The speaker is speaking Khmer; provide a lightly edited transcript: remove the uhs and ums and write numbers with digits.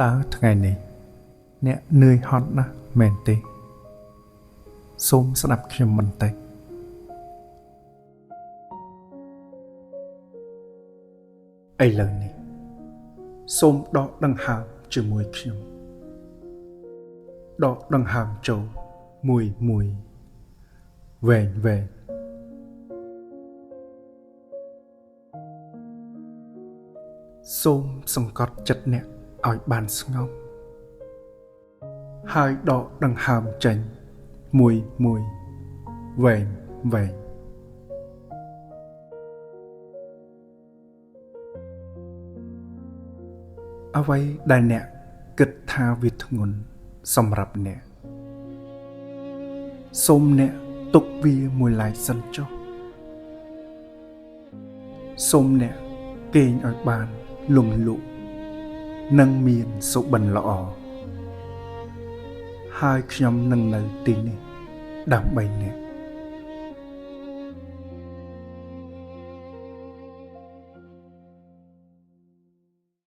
តើថ្ងៃនេះអ្នកនឿយហត់ណាស់មែនទេសូមស្ដាប់ខ្ញុំបន្តិចឥឡូវនេះសូមដកដង្ហើមជាមួយខ្ញុំដកដង្ហើមចូលមួយវែងសូមសង្កត់ចិត្តអ្នកឲ្យបានស្ងប់ហើយដកដង្ហើមចេញមួយវែងអ្វីដែលអ្នកគិតថាវាធ្ងន់សម្រាប់អ្នកសូមអ្នកទុកវាមួយឡែកសិនចុះសូមអ្នកគេងឲ្យបានលងលក់និងមានសុបិនល្អហើយខ្ញុំនឹងនៅទីនេះដើម្បីអ្នក